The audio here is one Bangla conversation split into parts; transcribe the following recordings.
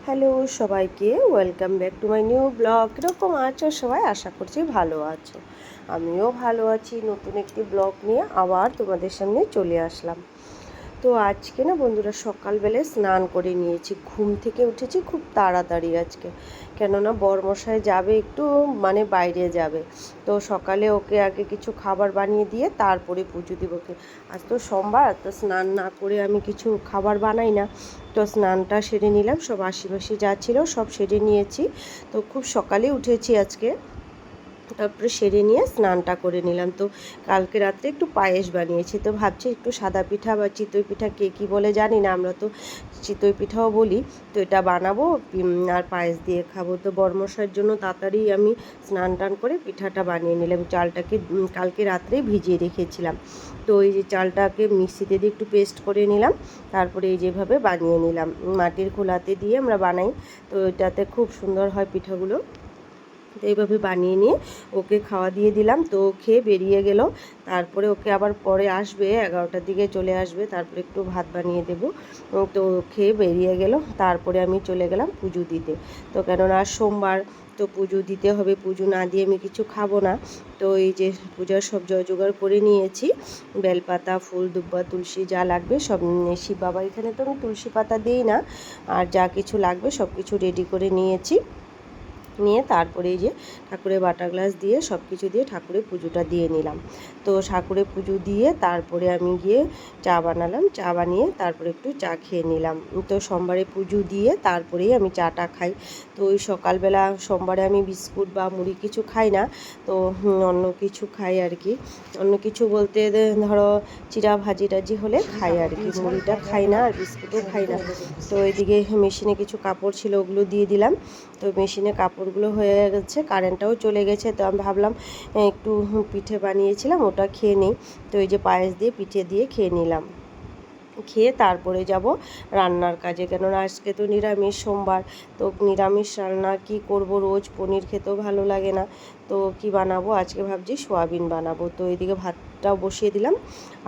হ্যালো সবাইকে, welcome back to my new blog. কীরকম আছো সবাই? আশা করছি ভালো আছো। আমিও ভালো আছি। নতুন একটি ব্লগ নিয়ে আবার তোমাদের সামনে চলে আসলাম। তো আজকে না বন্ধুরা, সকালবেলায় স্নান করে নিয়েছি, ঘুম থেকে উঠেছি খুব তাড়াতাড়ি আজকে, কেননা বরমশাই যাবে একটু বাইরে যাবে। তো সকালে ওকে আগে কিছু খাবার বানিয়ে দিয়ে তারপরে পুজো দিব ওকে। আজ তো সোমবার, তো স্নান না করে আমি কিছু খাবার বানাই না। তো স্নানটা সেরে নিলাম, সব আশিপাশি যা ছিল সব সেরে নিয়েছি। তো খুব সকালে উঠেছি আজকে, তারপরে সেরে নিয়ে স্নানটা করে নিলাম। তো কালকে রাত্রে একটু পায়েস বানিয়েছি, তো ভাবছি একটু সাদা পিঠা বা চিতই পিঠা কে কী বলে জানি না, আমরা তো চিতই পিঠাও বলি। তো এটা বানাবো আর পায়েস দিয়ে খাবো। তো বরমশাইয়ের জন্য তাড়াতাড়ি আমি স্নান টান করে পিঠাটা বানিয়ে নিলাম। চালটাকে কালকে রাত্রেই ভিজিয়ে রেখেছিলাম। তো এই যে চালটাকে মিক্সিতে দিয়ে একটু পেস্ট করে নিলাম, তারপরে এই যেভাবে বানিয়ে নিলাম। মাটির খোলাতে দিয়ে আমরা বানাই, তো এটাতে খুব সুন্দর হয় পিঠাগুলো। তো এইভাবে বানিয়ে নিয়ে ওকে খাওয়া দিয়ে দিলাম। তো খেয়ে বেরিয়ে গেল। তারপরে ওকে আবার পরে আসবে, 11টার দিকে চলে আসবে, তারপরে একটু ভাত বানিয়ে দেব। তো খেয়ে বেরিয়ে গেল। তারপরে আমি চলে গেলাম পুজো দিতে। তো কেননা সোমবার, তো পুজো দিতে হবে, পুজো না দিয়ে আমি কিছু খাবো না। তো এই যে পূজার সব জোগাড় করে নিয়েছি, বেলপাতা, ফুল, দুব্বা, তুলসী যা লাগবে সব। শিব বাবার এখানে তো আমি তুলসী পাতা দিই না, আর যা কিছু লাগবে সব কিছু রেডি করে নিয়েছি। নিয়ে তারপরে এই যে ঠাকুরের বাটা গ্লাস দিয়ে সব কিছু দিয়ে ঠাকুরের পুজোটা দিয়ে নিলাম। তো ঠাকুরের পুজো দিয়ে তারপরে আমি গিয়ে চা বানালাম, চা বানিয়ে তারপরে একটু চা খেয়ে নিলাম। তো সোমবারে পুজো দিয়ে তারপরেই আমি চাটা খাই। তো ওই সকালবেলা সোমবারে আমি বিস্কুট বা মুড়ি কিছু খাই না, তো অন্য কিছু খাই আর কি। অন্য কিছু বলতে ধরো চিড়া ভাজি টাজি হলে খাই আর কি, মুড়িটা খাই না আর বিস্কুটও খাই না। তো এদিকে মেশিনে কিছু কাপড় ছিল, ওগুলো দিয়ে দিলাম। তো মেশিনে কাপড়গুলো হয়ে গেছে, কারেন্টটাও চলে গেছে। তো আমি ভাবলাম একটু পিঠে বানিয়েছিলাম ওটা খেয়ে নিই। তো এই যে পায়েস দিয়ে পিঠে দিয়ে খেয়ে নিলাম। খেয়ে তারপরে যাব রান্নার কাজে, কেননা আজকে তো নিরামিষ সোমবার। তো নিরামিষ রান্না কি করব, রোজ পনির খেতেও ভালো লাগে না। তো কি বানাবো, আজকে ভাবছি সোয়াবিন বানাবো। তো এদিকে ভাতটাও বসিয়ে দিলাম,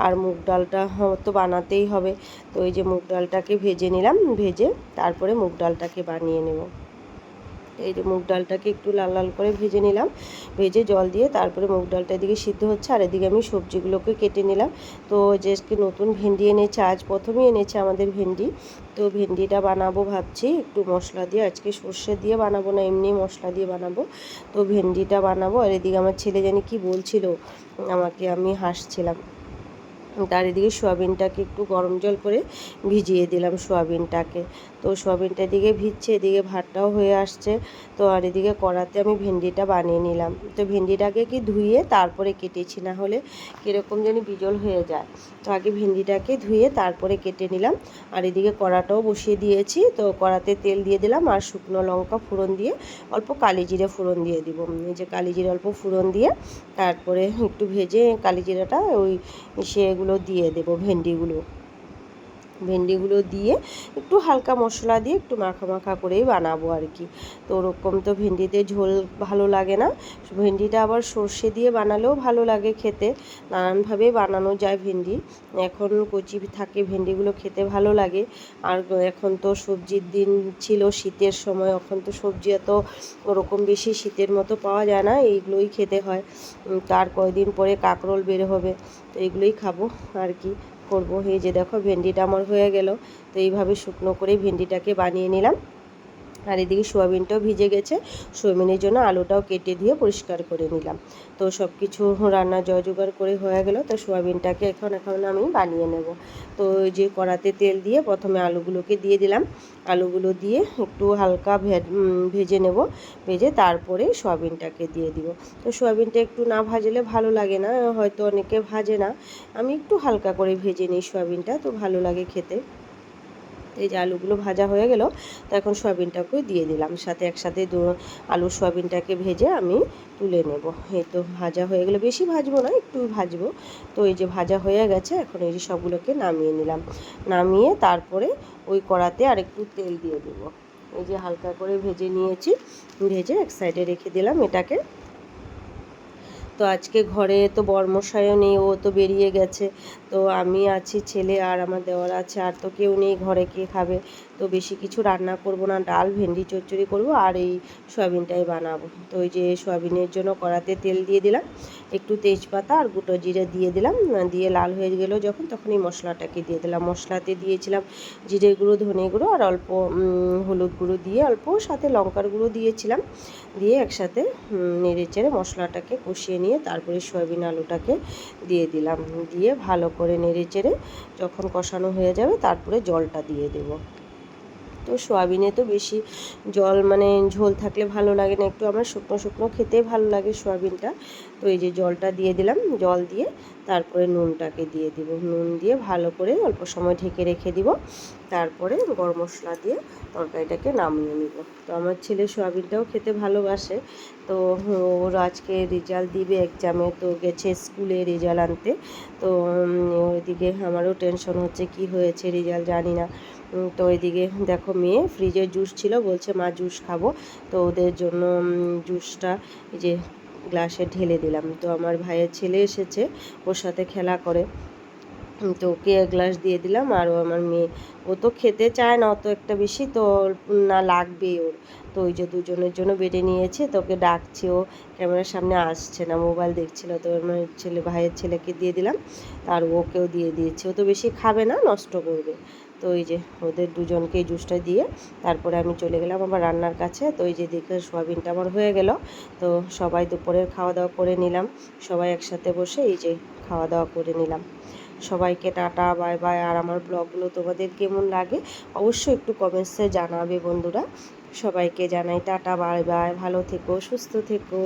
আর মুগ ডালটা তো বানাতেই হবে। তো এই যে মুগ ডালটাকে ভেজে নিলাম, ভেজে তারপরে মুগ ডালটাকে বানিয়ে নেব। এই যে মুগ ডালটাকে একটু লাল লাল করে ভেজে নিলাম, ভেজে জল দিয়ে তারপরে মুগ ডালটা এদিকে সিদ্ধ হচ্ছে, আর এদিকে আমি সবজিগুলোকে কেটে নিলাম। তো যে নতুন ভেন্ডি এনেছে, আজ প্রথমেই এনেছে আমাদের ভেন্ডি। তো ভেন্ডিটা বানাবো ভাবছি একটু মশলা দিয়ে, আজকে সর্ষে দিয়ে বানাবো না, এমনি মশলা দিয়ে বানাবো। তো ভেন্ডিটা বানাবো। আর এদিকে আমার ছেলে জানি কি বলছিল আমাকে, আমি হাসছিলাম। তার এদিকে সোয়াবিনটাকে একটু গরম জল করে ভিজিয়ে দিলাম সোয়াবিনটাকে। তো সোয়াবিনটা এদিকে ভিজছে, এদিকে ভাতটাও হয়ে আসছে। তো আর এদিকে কড়াতে আমি ভেন্ডিটা বানিয়ে নিলাম। তো ভেন্ডিটাকে কি ধুয়ে তারপরে কেটেছি, না হলে কীরকম যেন বিজল হয়ে যায়। তো আগে ভেন্ডিটাকে ধুয়ে তারপরে কেটে নিলাম। আর এদিকে কড়াটাও বসিয়ে দিয়েছি। তো কড়াতে তেল দিয়ে দিলাম, আর শুকনো লঙ্কা ফোড়ন দিয়ে অল্প কালি জিরে ফোড়ন দিয়ে দিব। এই যে কালি জিরে অল্প ফোড়ন দিয়ে তারপরে একটু ভেজে কালি জিরাটা ওই সেগুলো দিয়ে দেবো, ভেন্ডিগুলো দিয়ে একটু হালকা মশলা দিয়ে একটু মাখা মাখা করেই বানাবো আর কি। তো ওরকম তো ভেন্ডিতে ঝোল ভালো লাগে না, ভেন্ডিটা আবার সর্ষে দিয়ে বানালেও ভালো লাগে খেতে। নানানভাবেই বানানো যায় ভেন্ডি, এখন কচি থাকে ভেন্ডিগুলো খেতে ভালো লাগে। আর এখন তো সবজির দিন ছিল, শীতের সময়, এখন তো সবজি এত ওরকম বেশি শীতের মতো পাওয়া যায় না, এইগুলোই খেতে হয়। তার কয়দিন পরে কাঁকরোল বের হবে, তো এইগুলোই খাবো আর কি করবো। এই যে দেখো ভেন্ডিটা আমার হয়ে গেল। তো এইভাবে শুকনো করে ভেন্ডিটাকে বানিয়ে নিলাম। আর এদিকে সোয়াবিনটাও ভিজে গেছে, সোয়াবিনের জন্য আলুটাও কেটে দিয়ে পরিষ্কার করে নিলাম। তো সব কিছু রান্না জোগাড় করে হয়ে গেল। তো সোয়াবিনটাকে এখন আমি বানিয়ে নেব। তো ওই যে কড়াতে তেল দিয়ে প্রথমে আলুগুলোকে দিয়ে দিলাম, আলুগুলো দিয়ে একটু হালকা ভেজে নেব, ভেজে তারপরে সোয়াবিনটাকে দিয়ে দিব। তো সোয়াবিনটা একটু না ভাজলে ভালো লাগে না, হয়তো অনেকে ভাজে না, আমি একটু হালকা করে ভেজে নিই সোয়াবিনটা, তো ভালো লাগে খেতে। এই যে আলুগুলো ভাজা হয়ে গেল, তো এখন সোয়াবিনটাকেও দিয়ে দিলাম, সাথে একসাথে আলু সোয়াবিনটাকে ভেজে আমি তুলে নেব। এই তো ভাজা হয়ে গেলো, বেশি ভাজবো না, একটু ভাজবো। তো এই যে ভাজা হয়ে গেছে, এখন এই যে সবগুলোকে নামিয়ে নিলাম। নামিয়ে তারপরে ওই কড়াতে আরেকটু তেল দিয়ে দেবো। এই যে হালকা করে ভেজে নিয়েছি, ভেজে এক সাইডে রেখে দিলাম এটাকে। তো আজকে ঘরে তো বরমশাইও নেই, ও তো বেরিয়ে গেছে। তো আমি আছি, ছেলে আর আমার দেওর আছে, আর তো কেউ নেই ঘরে, কে খাবে। তো বেশি কিছু রান্না করব না, ডাল ভেন্ডি চচ্চড়ি করব আর এই সয়াবিনটাই বানাবো। তো ওই যে সয়াবিনের জন্য কড়াতে তেল দিয়ে দিলাম, একটু তেজপাতা আর গোটা জিরে দিয়ে দিলাম, দিয়ে লাল হয়ে গেল যখন তখন এই মশলাটাকে দিয়ে দিলাম। মশলাতে দিয়েছিলাম জিরে গুঁড়ো, ধনে গুঁড়ো আর অল্প হলুদ গুঁড়ো দিয়ে অল্প, সাথে লঙ্কার গুঁড়ো দিয়েছিলাম, দিয়ে একসাথে নেড়ে চেড়ে মশলাটাকে কষিয়ে নিয়ে তারপরে সয়াবিন আলুটাকে দিয়ে দিলাম, দিয়ে ভালো করে নেড়ে চেড়ে যখন কষানো হয়ে যাবে তারপরে জলটা দিয়ে দেবো। তো সয়াবিনে তো বেশি জল মানে ঝোল থাকলে ভালো লাগে না, একটু আমার শুকনো শুকনো খেতে ভালো লাগে সয়াবিনটা। তো এই যে জলটা দিয়ে দিলাম, জল দিয়ে তারপরে নুনটাকে দিয়ে দিব, নুন দিয়ে ভালো করে অল্প সময় ঢেকে রেখে দিব, তারপরে গরম মশলা দিয়ে তরকারিটাকে নামিয়ে নিব। তো আমার ছেলে সয়াবিনটাও খেতে ভালোবাসে, তো ওর আজকে রেজাল্ট দিবে এক্সামে, তো গেছে স্কুলে রেজাল্ট আনতে। তো ওইদিকে আমারও টেনশন হচ্ছে কি হয়েছে রেজাল্ট জানি না। তো ওইদিকে দেখো মেয়ে ফ্রিজে জুস ছিল, বলছে মা জুস খাবো, তো ওদের জন্য জুসটা এই যে গ্লাসে ঢেলে দিলাম। তো আমার ভাইয়ের ছেলে এসেছে, ওর সাথে খেলা করে, তো ওকে এক গ্লাস দিয়ে দিলাম। আর আমার মেয়ে, ও তো খেতে চায় না অত একটা বেশি, তো না লাগবেই ওর। তো ওই যে দুজনের জন্য বেড়ে নিয়েছে, তো ওকে ডাকছে, ও ক্যামেরার সামনে আসছে না, মোবাইল দেখছিল, তো আমার ভাইয়ের ছেলেকে দিয়ে দিলাম, আর ওকেও দিয়ে দিয়েছে, ও তো বেশি খাবে না, নষ্ট করবে। তো ওই যে ওদের দুজনকে জুসটা দিয়ে তারপরে আমি চলে গেলাম আমার রান্নার কাছে। তো ওই যে দেখে সোয়াবিনটা আমার হয়ে গেল, তো সবাই দুপুরের খাওয়া দাওয়া করে নিলাম, সবাই একসাথে বসে এই যে খাওয়া দাওয়া করে নিলাম। সবাইকে টাটা, বাই বাই। আর আমার ব্লগগুলো তোমাদের কেমন লাগে অবশ্যই একটু কমেন্টসে জানাবে বন্ধুরা। সবাইকে জানাই টাটা, বাই বাই, ভালো থেকো, সুস্থ থেকো।